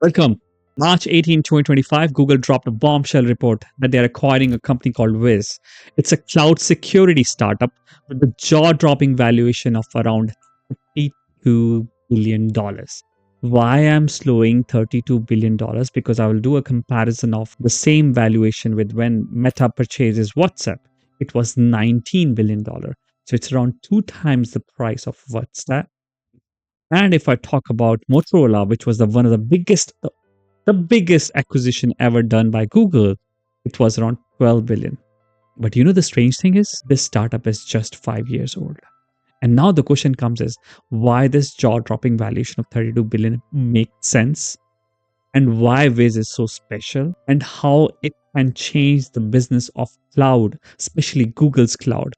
Welcome. March 18, 2025, Google dropped a bombshell report that they're acquiring a company called Wiz. It's a cloud security startup with a jaw dropping valuation of around $32 billion. Why I'm slowing $32 billion? Because I will do a comparison of the same valuation with when Meta purchases WhatsApp. It was $19 billion. So it's around two times the price of WhatsApp. And if I talk about Motorola, which was one of the biggest acquisition ever done by Google, it was around 12 billion. But you know the strange thing is this startup is just 5 years old. And now the question comes is why this jaw-dropping valuation of 32 billion makes sense and why Wiz is so special and how it can change the business of cloud, especially Google's cloud.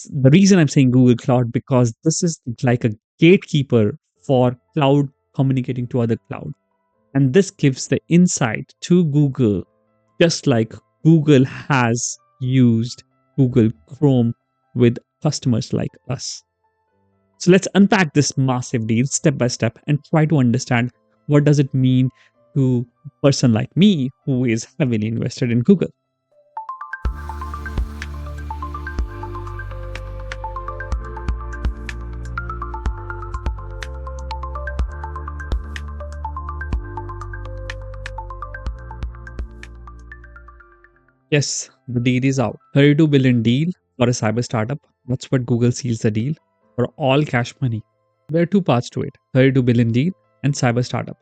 The reason I'm saying Google Cloud because this is like a gatekeeper for cloud communicating to other cloud. And this gives the insight to Google, just like Google has used Google Chrome with customers like us. So let's unpack this massive deal step by step and try to understand what does it mean to a person like me who is heavily invested in Google. Yes, the deal is out. 32 billion deal for a cyber startup. That's what Google seals the deal for all cash money. There are two parts to it: 32 billion deal and cyber startup.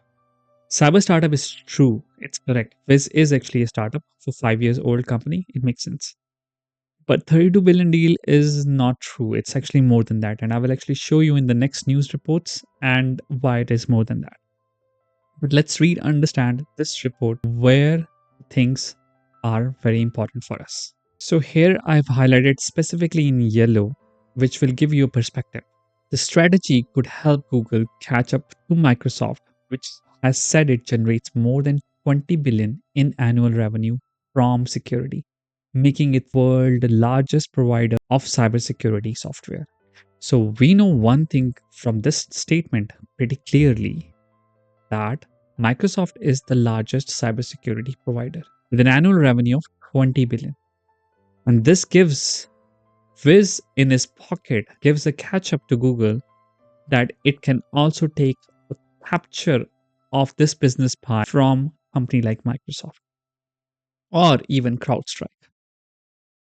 Cyber startup is true. It's correct. Wiz is actually a startup for 5 years old company. It makes sense. But 32 billion deal is not true. It's actually more than that. And I will actually show you in the next news reports and why it is more than that. But let's understand this report where things are very important for us. So here I've highlighted specifically in yellow, which will give you a perspective. The strategy could help Google catch up to Microsoft, which has said it generates more than 20 billion in annual revenue from security, making it world largest provider of cybersecurity software. So we know one thing from this statement pretty clearly that Microsoft is the largest cybersecurity provider with an annual revenue of 20 billion. And this gives Wiz in his pocket, gives a catch up to Google that it can also take a capture of this business pie from a company like Microsoft or even CrowdStrike.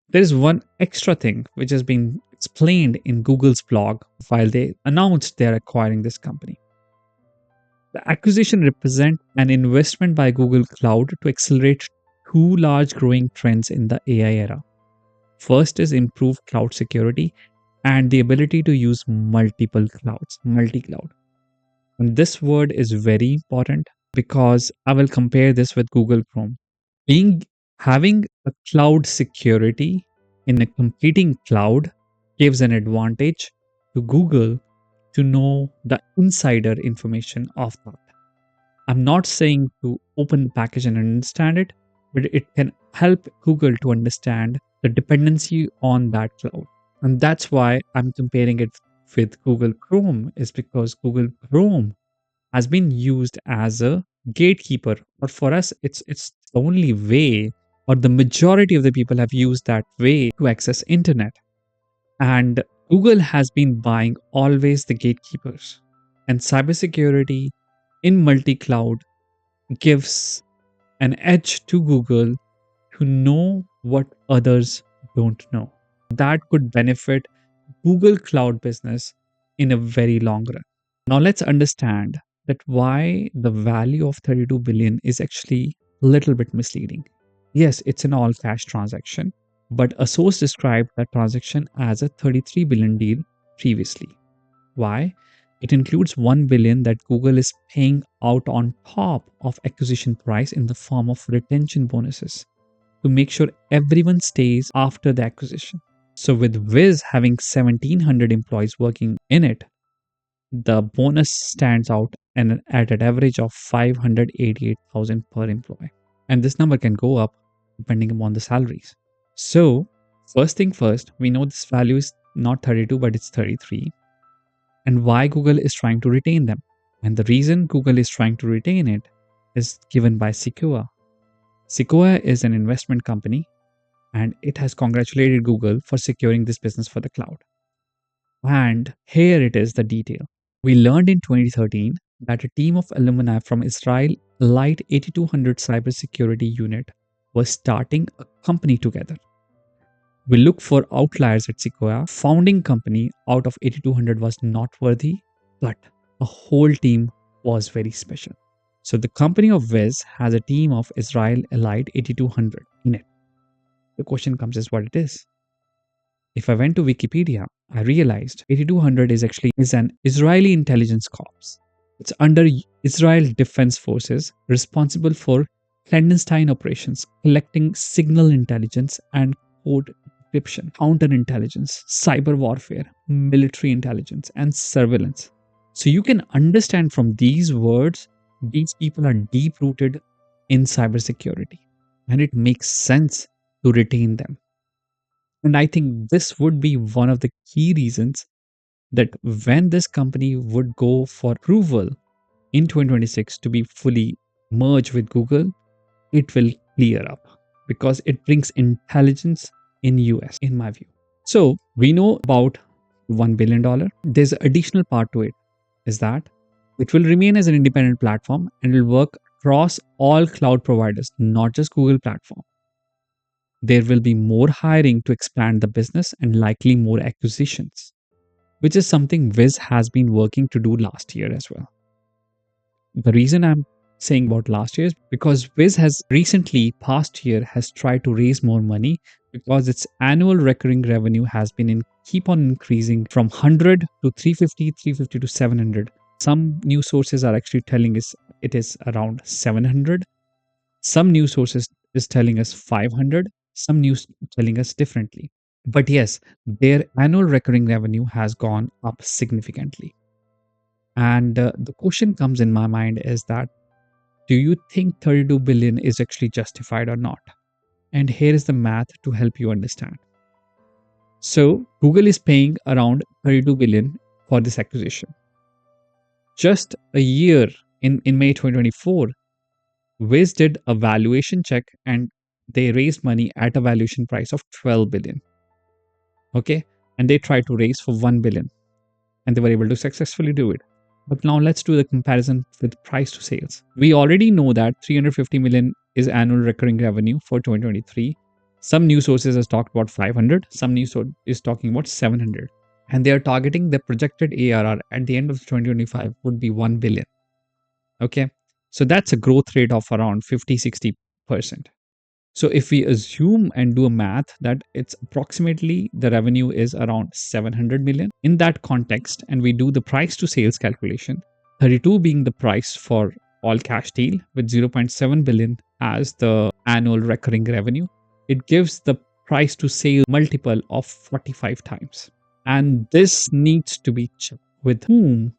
There is one extra thing which has been explained in Google's blog while they announced they are acquiring this company. The acquisition represents an investment by Google Cloud to accelerate two large growing trends in the AI era. First is improved cloud security and the ability to use multiple clouds, multi-cloud. And this word is very important because I will compare this with Google Chrome. Having a cloud security in a competing cloud gives an advantage to Google to know the insider information of that. I'm not saying to open the package and understand it, but it can help Google to understand the dependency on that cloud. And that's why I'm comparing it with Google Chrome, is because Google Chrome has been used as a gatekeeper. But for us, it's the only way, or the majority of the people have used that way to access internet. And Google has been buying always the gatekeepers. And cybersecurity in multi-cloud gives an edge to Google to know what others don't know. That could benefit Google Cloud business in a very long run. Now let's understand that why the value of 32 billion is actually a little bit misleading. Yes, it's an all cash transaction, but a source described that transaction as a 33 billion deal previously. Why? It includes 1 billion that Google is paying out on top of acquisition price in the form of retention bonuses to make sure everyone stays after the acquisition. So with Wiz having 1700 employees working in it, the bonus stands out and at an average of 588,000 per employee. And this number can go up depending upon the salaries. So first thing first, we know this value is not 32 but it's 33. And why Google is trying to retain them. And the reason Google is trying to retain it is given by Sequoia. Sequoia is an investment company and it has congratulated Google for securing this business for the cloud. And here it is the detail. We learned in 2013 that a team of alumni from Israel Light 8200 cybersecurity unit was starting a company together. We look for outliers at Sequoia. Founding company out of 8200 was not worthy, but a whole team was very special. So the company of Wiz has a team of Israel Elite 8200 in it. The question comes is what it is. If I went to Wikipedia, I realized 8200 is an Israeli intelligence corps. It's under Israel Defense Forces, responsible for clandestine operations, collecting signal intelligence and code encryption, counterintelligence, cyber warfare, military intelligence, and surveillance. So you can understand from these words, these people are deep rooted in cybersecurity, and it makes sense to retain them. And I think this would be one of the key reasons that when this company would go for approval in 2026 to be fully merged with Google, it will clear up because it brings intelligence in US, in my view. So we know about $1 billion. There's an additional part to it is that it will remain as an independent platform and will work across all cloud providers, not just Google platform. There will be more hiring to expand the business and likely more acquisitions, which is something Wiz has been working to do last year as well. The reason I'm saying about last year is because Wiz has recently, past year, has tried to raise more money because its annual recurring revenue has been keep on increasing from 100 to 350, 350 to 700. Some news sources are actually telling us it is around 700. Some news sources is telling us 500. Some news telling us differently. But yes, their annual recurring revenue has gone up significantly. And the question comes in my mind is that, do you think 32 billion is actually justified or not? And here is the math to help you understand. So Google is paying around 32 billion for this acquisition. Just a year in May 2024, Wiz did a valuation check and they raised money at a valuation price of 12 billion. Okay. And they tried to raise for 1 billion and they were able to successfully do it. But now let's do the comparison with price to sales. We already know that 350 million is annual recurring revenue for 2023. Some news sources has talked about 500. Some news source is talking about 700. And they are targeting the projected ARR at the end of 2025 would be 1 billion. Okay. So that's a growth rate of around 50-60%. So if we assume and do a math that it's approximately the revenue is around 700 million in that context, and we do the price to sales calculation, 32 being the price for all cash deal with 0.7 billion as the annual recurring revenue, it gives the price to sale multiple of 45 times. And this needs to be checked with whom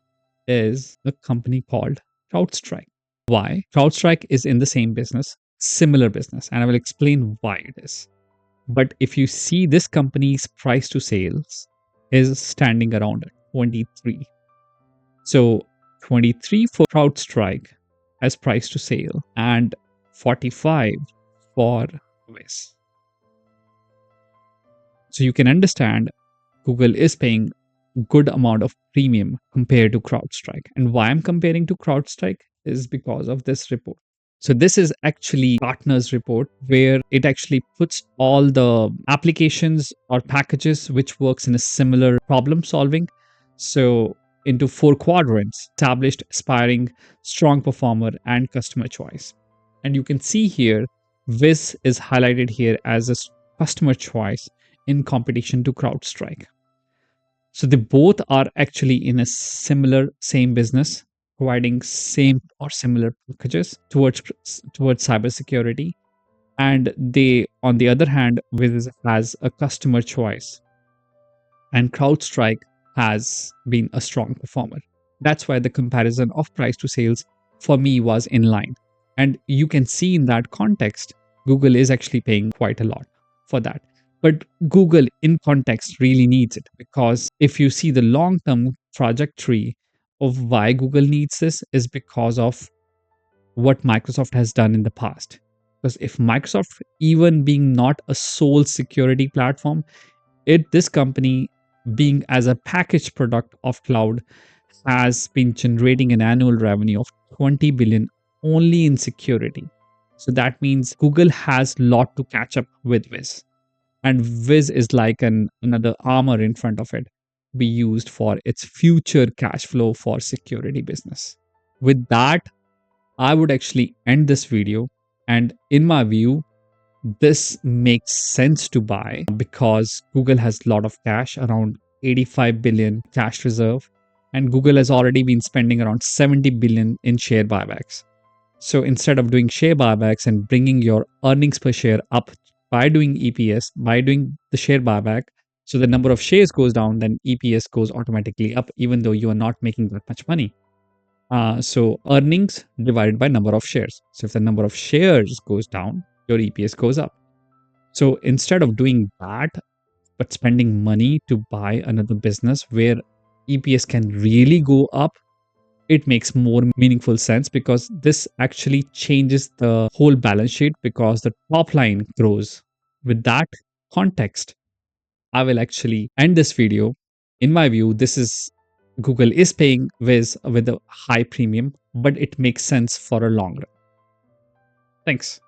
is a company called CrowdStrike. Why? CrowdStrike is in the same business, similar business, and I will explain why it is. But if you see this company's price to sales is standing around 23. So 23 for CrowdStrike as price to sale and 45 for Wiz. So you can understand Google is paying good amount of premium compared to CrowdStrike. And why I'm comparing to CrowdStrike is because of this report. So this is actually Gartner's report where it actually puts all the applications or packages which works in a similar problem solving. So into 4 quadrants: established, aspiring, strong performer, and customer choice. And you can see here, Wiz is highlighted here as a customer choice in competition to CrowdStrike. So they both are actually in a same business, providing same or similar packages towards cybersecurity. And they, on the other hand, Wiz has a customer choice, and CrowdStrike has been a strong performer. That's why the comparison of price to sales for me was in line. And you can see in that context, Google is actually paying quite a lot for that. But Google in context really needs it, because if you see the long-term trajectory of why Google needs this is because of what Microsoft has done in the past. Because if Microsoft, even being not a sole security platform, this company being as a packaged product of cloud has been generating an annual revenue of 20 billion only in security. So that means Google has a lot to catch up with Wiz. And Wiz is like another armor in front of it to be used for its future cash flow for security business. With that, I would actually end this video. And in my view, this makes sense to buy because Google has a lot of cash, around 85 billion cash reserve, and Google has already been spending around 70 billion in share buybacks. So instead of doing share buybacks and bringing your earnings per share up by doing EPS, by doing the share buyback, so the number of shares goes down, then EPS goes automatically up, even though you are not making that much money. So earnings divided by number of shares. So if the number of shares goes down, your EPS goes up. So instead of doing that, but spending money to buy another business where EPS can really go up, it makes more meaningful sense because this actually changes the whole balance sheet because the top line grows. With that context, I will actually end this video. In my view, this is Google is paying Wiz with a high premium, but it makes sense for a long run. Thanks.